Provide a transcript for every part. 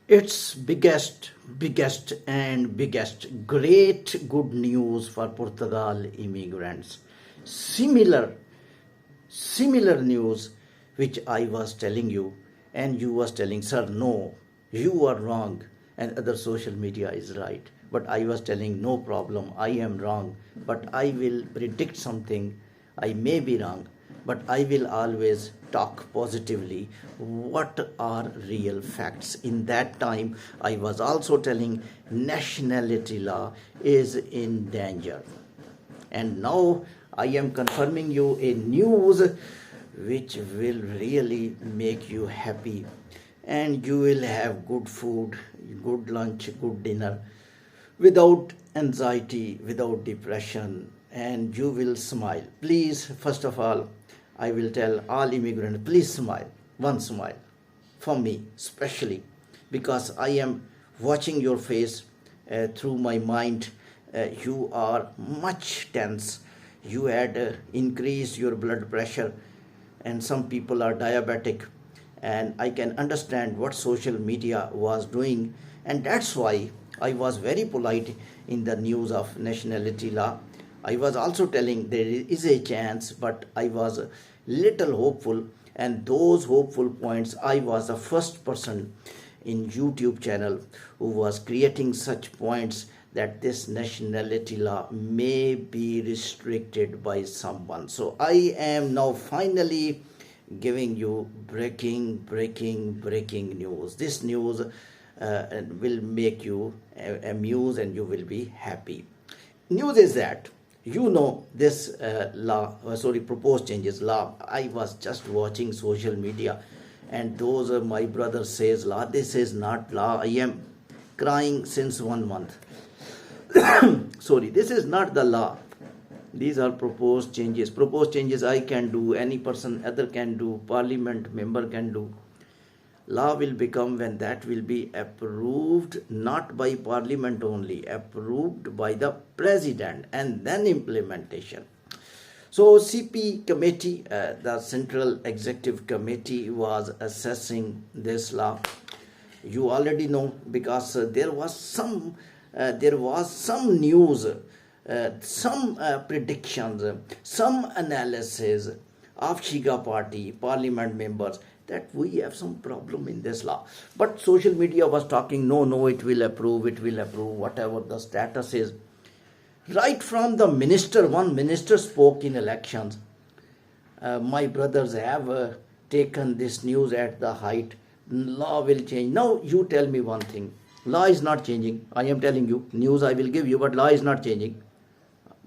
It's biggest great good news for Portugal immigrants. Similar similar news which I was telling you, and you was telling, sir, no, you are wrong, and other social media is right. But I was telling, no problem, I am wrong, but I will predict something. I may be wrong, but I will always talk positively. What are real facts? In that time, I was also telling nationality law is in danger. And now I am confirming you a news which will really make you happy, and you will have good food, good lunch, good dinner, without anxiety, without depression, and you will smile. Please, first of all, I will tell all immigrants, please smile, one smile, for me especially, because I am watching your face through my mind. You are much tense. You had increased your blood pressure, and some people are diabetic, and I can understand what social media was doing, and that's why I was very polite in the news of nationality law. I was also telling there is a chance, but I was a little hopeful, and those hopeful points, I was the first person in YouTube channel who was creating such points that this nationality law may be restricted by someone. So I am now finally giving you breaking news. This news will make you amuse, and you will be happy. News is that this proposed changes law. I was just watching social media, and those my brother says law. This is not law. I am crying since 1 month. Sorry, this is not the law. These are proposed changes. Proposed changes I can do, any person other can do, parliament member can do. Law will become when that will be approved, not by parliament only, approved by the president, and then implementation. So CP committee, the Central Executive Committee, was assessing this law. You already know, because there was some news, some predictions, some analysis of Shiga party parliament members that we have some problem in this law. But social media was talking, no, it will approve, whatever the status is. Right from the minister, one minister spoke in elections. My brothers have taken this news at the height. Law will change. Now you tell me one thing. Law is not changing. I am telling you, news I will give you, but law is not changing.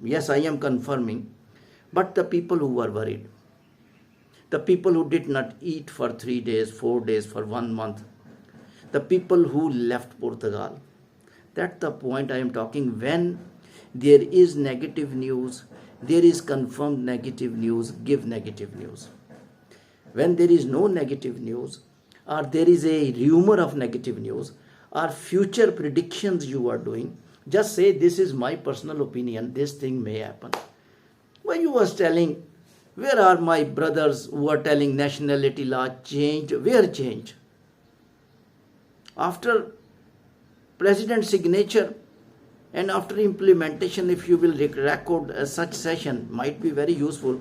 Yes, I am confirming. But the people who were worried, the people who did not eat for 3 days, 4 days, for 1 month, the people who left Portugal, that's the point I am talking. When there is negative news, there is confirmed negative news, give negative news. When there is no negative news, or there is a rumor of negative news, or future predictions you are doing, just say, this is my personal opinion, this thing may happen. When you was telling, where are my brothers who are telling nationality law changed? Where changed? After president signature and after implementation, if you will record such session, might be very useful.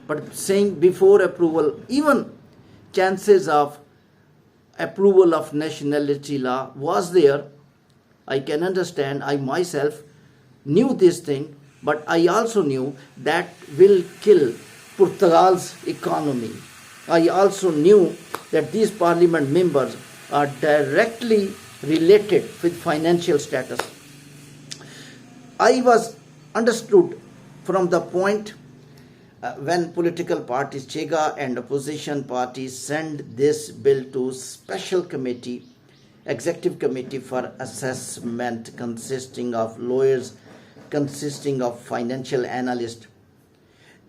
But saying before approval, even chances of approval of nationality law was there. I can understand. I myself knew this thing, but I also knew that will kill Portugal's economy. I also knew that these parliament members are directly related with financial status. I was understood from the point when political parties, Chega and opposition parties, send this bill to special committee, executive committee for assessment, consisting of lawyers, consisting of financial analysts.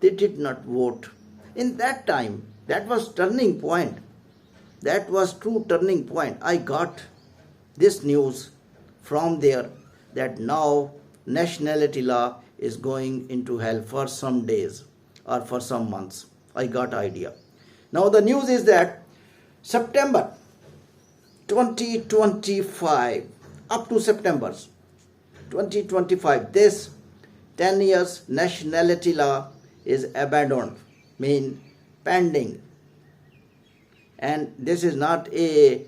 They did not vote. In that time, that was turning point. That was true turning point. I got this news from there that now nationality law is going into hell for some days or for some months. I got idea. Now the news is that September 2025 up to September 2025, this 10 years nationality law is abandoned, mean pending. And this is not a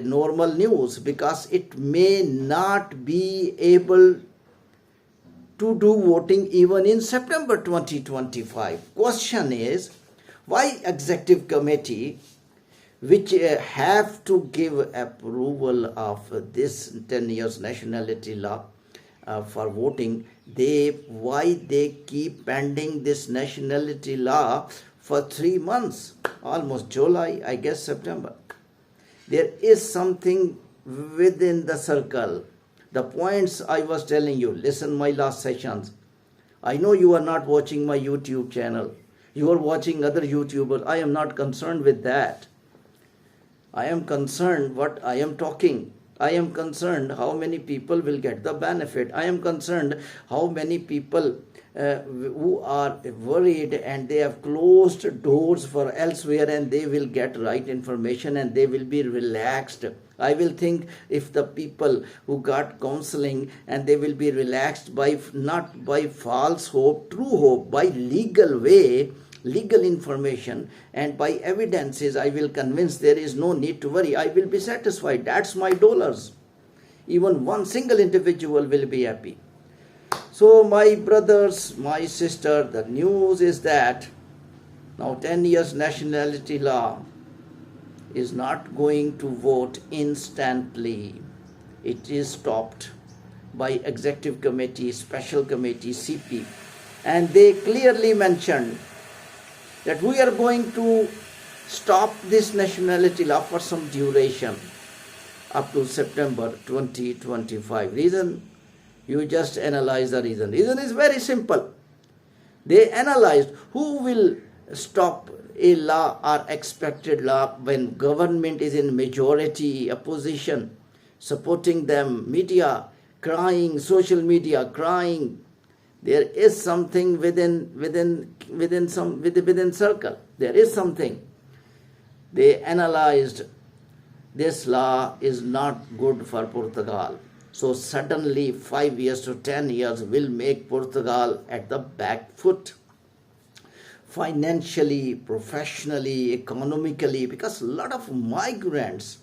normal news, because it may not be able to do voting even in September 2025. Question is, why executive committee, which have to give approval of this 10 years nationality law for voting, why they keep pending this nationality law for 3 months, almost July, I guess September. There is something within the circle. The points I was telling you, listen my last sessions. I know you are not watching my YouTube channel. You are watching other YouTubers. I am not concerned with that. I am concerned what I am talking. I am concerned how many people will get the benefit. I am concerned how many people who are worried and they have closed doors for elsewhere, and they will get right information and they will be relaxed. I will think if the people who got counseling and they will be relaxed by not by false hope, true hope, by legal way, legal information, and by evidences, I will convince there is no need to worry. I will be satisfied. That's my dollars. Even one single individual will be happy. So my brothers, my sister, the news is that now 10 years nationality law is not going to vote instantly. It is stopped by executive committee, special committee, CP, and they clearly mentioned that we are going to stop this nationality law for some duration up to September 2025. Reason? You just analyze the reason. Reason is very simple. They analyzed who will stop a law or expected law when government is in majority opposition, supporting them, media crying, social media crying. There is something within circle. There is something. They analyzed this law is not good for Portugal. So suddenly 5 years to 10 years will make Portugal at the back foot. Financially, professionally, economically, because a lot of migrants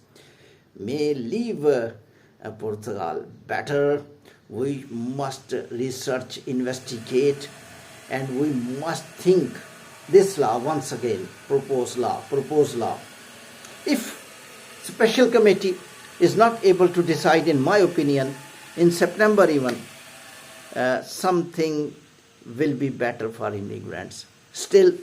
may leave Portugal. Better, we must research, investigate, and we must think this law once again, proposed law. If special committee is not able to decide, in my opinion, in September even, something will be better for immigrants. Still,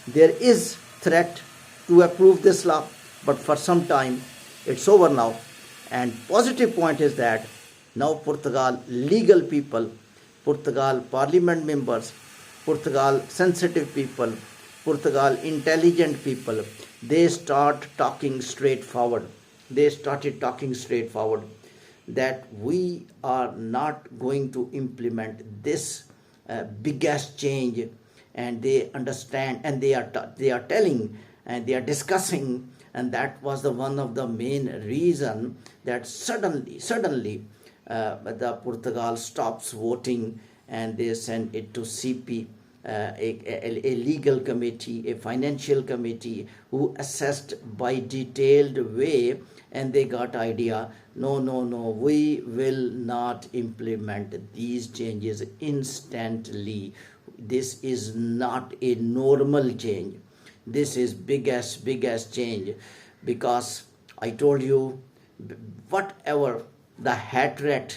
there is threat to approve this law, but for some time, it's over now. And positive point is that now Portugal legal people, Portugal parliament members, Portugal sensitive people, Portugal intelligent people, they start talking straightforward. They started talking straightforward that we are not going to implement this biggest change, and they understand, and they are telling, and they are discussing, and that was the one of the main reason that suddenly the Portugal stops voting, and they send it to CP, a legal committee, a financial committee, who assessed by detailed way, and they got idea, no, we will not implement these changes instantly. This is not a normal change. This is biggest change, because I told you, whatever the hatred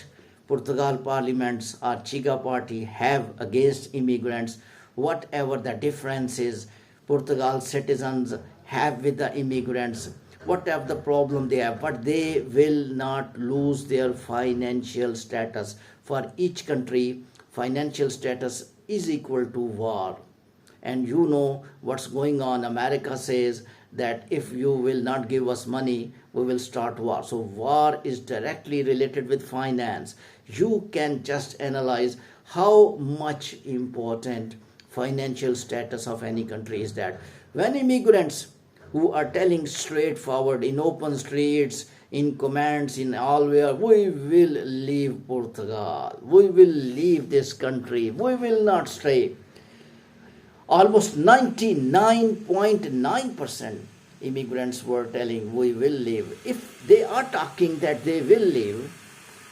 Portugal parliaments or Chiga party have against immigrants, whatever the differences Portugal citizens have with the immigrants, whatever the problem they have, but they will not lose their financial status. For each country, financial status is equal to war. And you know what's going on. America says that if you will not give us money, we will start war. So war is directly related with finance. You can just analyze how much important financial status of any country is that. When immigrants who are telling straightforward in open streets, in comments, in all where, we will leave Portugal, we will leave this country, we will not stay. Almost 99.9% immigrants were telling we will leave. If they are talking that they will leave,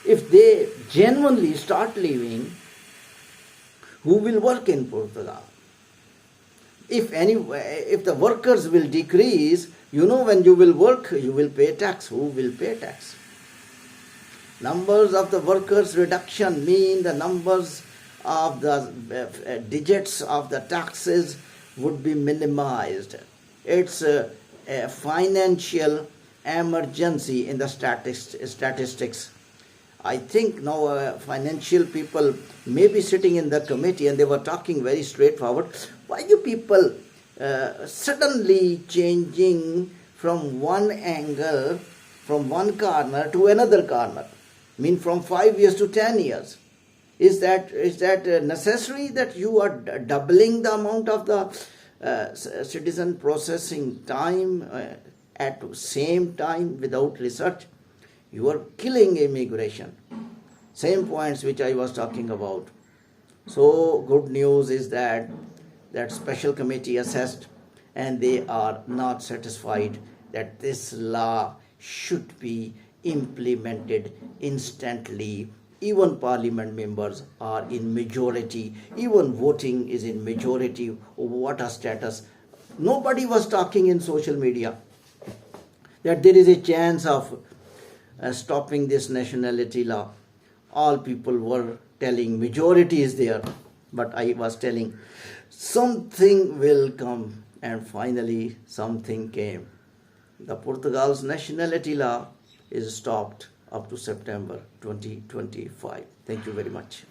if they genuinely start leaving, who will work in Portugal? If the workers will decrease, when you will work, you will pay tax. Who will pay tax? Numbers of the workers reduction mean the numbers of the digits of the taxes would be minimized. It's a financial emergency in the statistics. I think now financial people may be sitting in the committee and they were talking very straightforward. Why you people suddenly changing from one angle, from one corner to another corner? From 5 years to 10 years. Is that necessary that you are doubling the amount of the citizen processing time at the same time without research? You are killing immigration. Same points which I was talking about. So good news is that special committee assessed and they are not satisfied that this law should be implemented instantly. Even parliament members are in majority, even voting is in majority. What a status. Nobody was talking in social media that there is a chance of stopping this nationality law. All people were telling majority is there, but I was telling something will come, and finally something came. The Portugal's nationality law is stopped up to September 2025. Thank you very much.